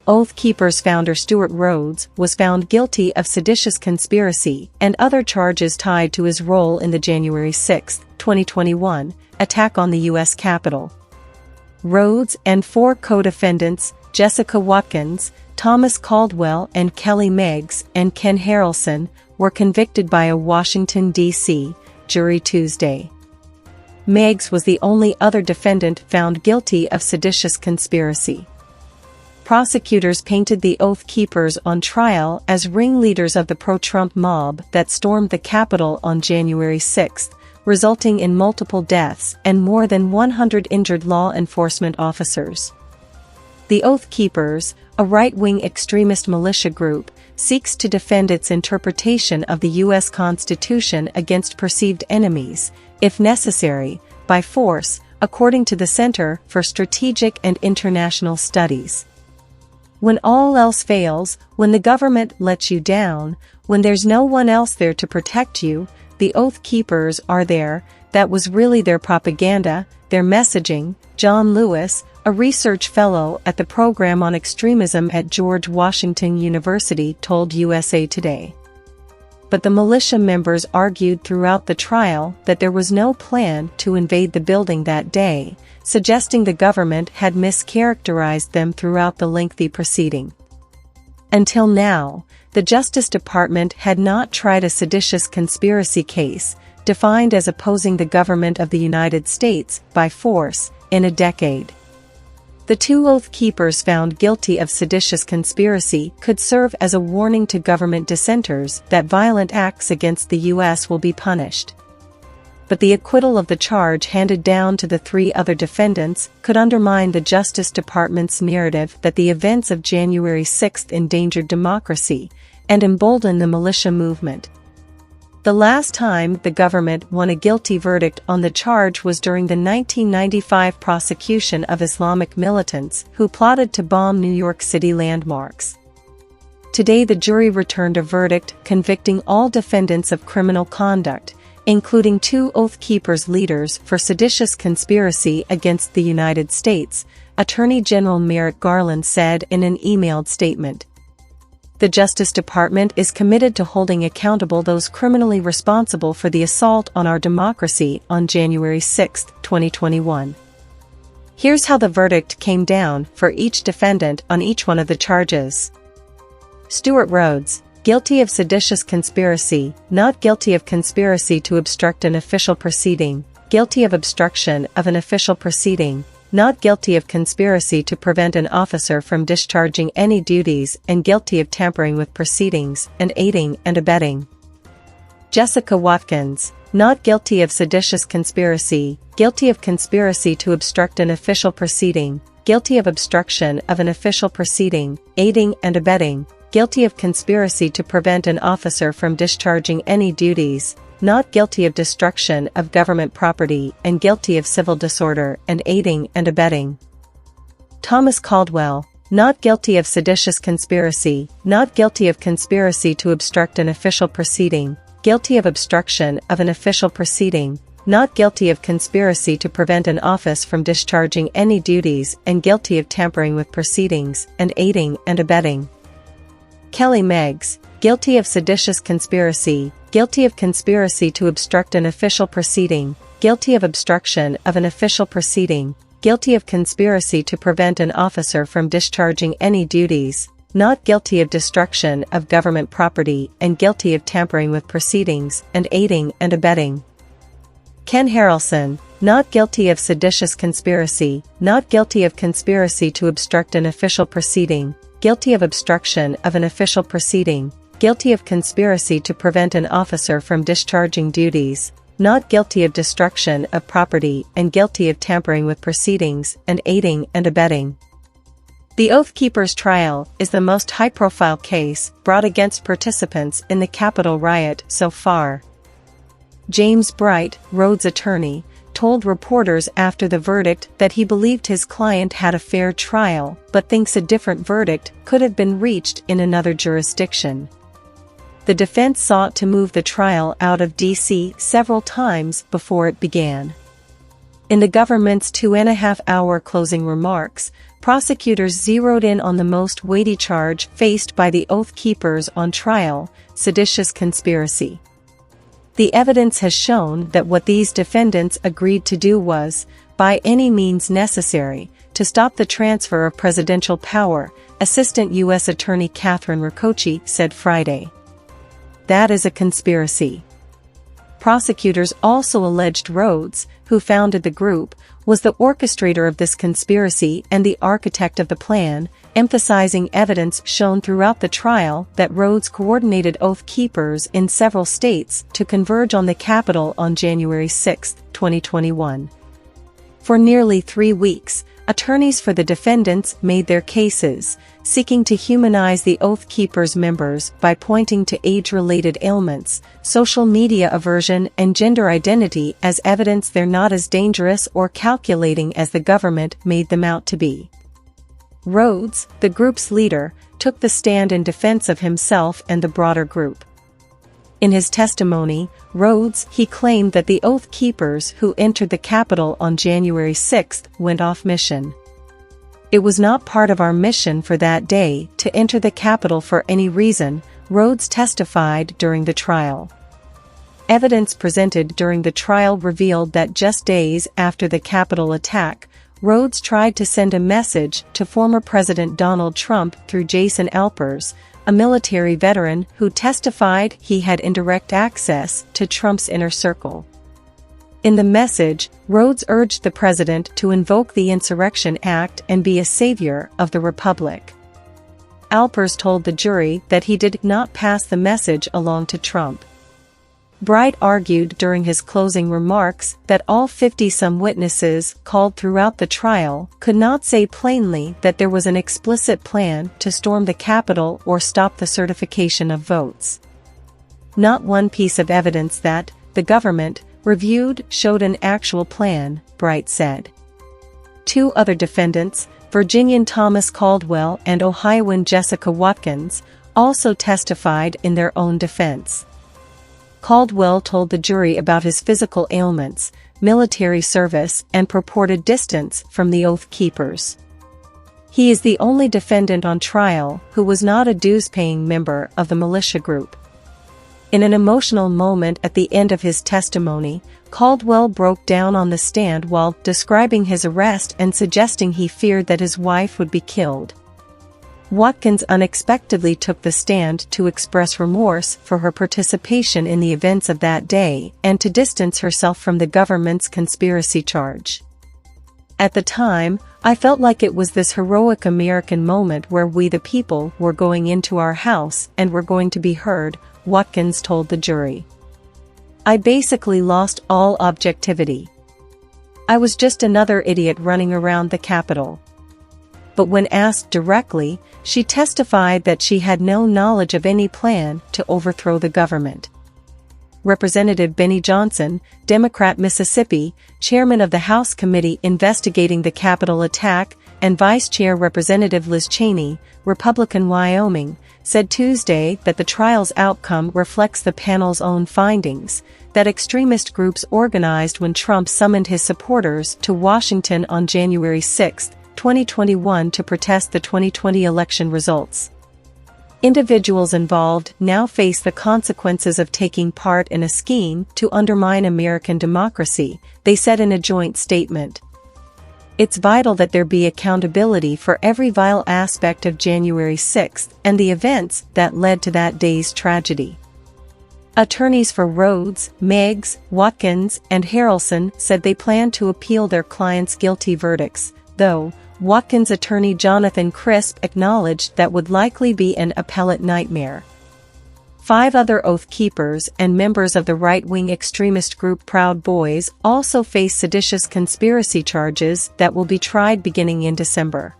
Oath Keepers founder Stewart Rhodes was found guilty of seditious conspiracy and other charges tied to his role in the January 6, 2021, attack on the U.S. Capitol. Rhodes and 4 co-defendants, Jessica Watkins, Thomas Caldwell and Kelly Meggs and Ken Harrelson, were convicted by a Washington, D.C., jury Tuesday. Meggs was the only other defendant found guilty of seditious conspiracy. Prosecutors painted the Oath Keepers on trial as ringleaders of the pro-Trump mob that stormed the Capitol on January 6, resulting in multiple deaths and more than 100 injured law enforcement officers. The Oath Keepers, a right-wing extremist militia group, seeks to defend its interpretation of the U.S. Constitution against perceived enemies, if necessary, by force, according to the Center for Strategic and International Studies. When all else fails, when the government lets you down, when there's no one else there to protect you, the Oath Keepers are there. That was really their propaganda, their messaging, John Lewis, a research fellow at the Program on Extremism at George Washington University, told USA Today. But the militia members argued throughout the trial that there was no plan to invade the building that day, suggesting the government had mischaracterized them throughout the lengthy proceeding. Until now, the Justice Department had not tried a seditious conspiracy case, defined as opposing the government of the United States by force, in a decade. The 2 Oath Keepers found guilty of seditious conspiracy could serve as a warning to government dissenters that violent acts against the U.S. will be punished. But the acquittal of the charge handed down to the 3 other defendants could undermine the Justice Department's narrative that the events of January 6 endangered democracy and emboldened the militia movement. The last time the government won a guilty verdict on the charge was during the 1995 prosecution of Islamic militants who plotted to bomb New York City landmarks. Today the jury returned a verdict convicting all defendants of criminal conduct, including 2 Oath Keepers leaders for seditious conspiracy against the United States, Attorney General Merrick Garland said in an emailed statement. The Justice Department is committed to holding accountable those criminally responsible for the assault on our democracy on January 6, 2021. Here's how the verdict came down for each defendant on each one of the charges. Stewart Rhodes, guilty of seditious conspiracy, not guilty of conspiracy to obstruct an official proceeding, guilty of obstruction of an official proceeding, not guilty of conspiracy to prevent an officer from discharging any duties and guilty of tampering with proceedings and aiding and abetting. Jessica Watkins, not guilty of seditious conspiracy, guilty of conspiracy to obstruct an official proceeding, guilty of obstruction of an official proceeding, aiding and abetting, guilty of conspiracy to prevent an officer from discharging any duties, not guilty of destruction of government property and guilty of civil disorder and aiding and abetting. Thomas Caldwell, not guilty of seditious conspiracy, not guilty of conspiracy to obstruct an official proceeding, guilty of obstruction of an official proceeding, not guilty of conspiracy to prevent an office from discharging any duties and guilty of tampering with proceedings and aiding and abetting. Kelly Meggs, guilty of seditious conspiracy, guilty of conspiracy to obstruct an official proceeding, guilty of obstruction of an official proceeding, guilty of conspiracy to prevent an officer from discharging any duties, not guilty of destruction of government property and guilty of tampering with proceedings and aiding and abetting. Ken Harrelson, not guilty of seditious conspiracy, not guilty of conspiracy to obstruct an official proceeding, guilty of obstruction of an official proceeding, guilty of conspiracy to prevent an officer from discharging duties, not guilty of destruction of property and guilty of tampering with proceedings and aiding and abetting. The Oath Keepers trial is the most high-profile case brought against participants in the Capitol riot so far. James Bright, Rhodes' attorney, told reporters after the verdict that he believed his client had a fair trial but thinks a different verdict could have been reached in another jurisdiction. The defense sought to move the trial out of D.C. several times before it began. In the government's 2.5-hour closing remarks, prosecutors zeroed in on the most weighty charge faced by the Oath Keepers on trial: seditious conspiracy. The evidence has shown that what these defendants agreed to do was, by any means necessary, to stop the transfer of presidential power, Assistant U.S. Attorney Catherine Rakoczy said Friday. That is a conspiracy. Prosecutors also alleged Rhodes, who founded the group, was the orchestrator of this conspiracy and the architect of the plan, emphasizing evidence shown throughout the trial that Rhodes coordinated Oath Keepers in several states to converge on the Capitol on January 6, 2021. For nearly 3 weeks, attorneys for the defendants made their cases, seeking to humanize the Oath Keepers members by pointing to age-related ailments, social media aversion, and gender identity as evidence they're not as dangerous or calculating as the government made them out to be. Rhodes, the group's leader, took the stand in defense of himself and the broader group. In his testimony, Rhodes, he claimed that the Oath Keepers who entered the Capitol on January 6 went off mission. It was not part of our mission for that day to enter the Capitol for any reason, Rhodes testified during the trial. Evidence presented during the trial revealed that just days after the Capitol attack, Rhodes tried to send a message to former President Donald Trump through Jason Alpers, a military veteran who testified he had indirect access to Trump's inner circle. In the message, Rhodes urged the president to invoke the Insurrection Act and be a savior of the Republic. Alpers told the jury that he did not pass the message along to Trump. Bright argued during his closing remarks that all 50-some witnesses called throughout the trial could not say plainly that there was an explicit plan to storm the Capitol or stop the certification of votes. Not one piece of evidence that the government reviewed showed an actual plan, Bright said. 2 other defendants, Virginian Thomas Caldwell and Ohioan Jessica Watkins, also testified in their own defense. Caldwell told the jury about his physical ailments, military service, and purported distance from the Oath Keepers. He is the only defendant on trial who was not a dues-paying member of the militia group. In an emotional moment at the end of his testimony, Caldwell broke down on the stand while describing his arrest and suggesting he feared that his wife would be killed. Watkins unexpectedly took the stand to express remorse for her participation in the events of that day and to distance herself from the government's conspiracy charge. At the time, I felt like it was this heroic American moment where we the people were going into our house and were going to be heard, Watkins told the jury. I basically lost all objectivity. I was just another idiot running around the Capitol. But when asked directly, she testified that she had no knowledge of any plan to overthrow the government. Representative Benny Johnson, Democrat Mississippi, chairman of the House Committee investigating the Capitol attack, and Vice Chair Representative Liz Cheney, Republican Wyoming, said Tuesday that the trial's outcome reflects the panel's own findings, that extremist groups organized when Trump summoned his supporters to Washington on January 6, 2021 to protest the 2020 election results. Individuals involved now face the consequences of taking part in a scheme to undermine American democracy, they said in a joint statement. It's vital that there be accountability for every vile aspect of January 6 and the events that led to that day's tragedy. Attorneys for Rhodes, Meigs, Watkins, and Harrelson said they plan to appeal their clients' guilty verdicts, though Watkins' attorney Jonathan Crisp acknowledged that would likely be an appellate nightmare. 5 other Oath Keepers and members of the right-wing extremist group Proud Boys also face seditious conspiracy charges that will be tried beginning in December.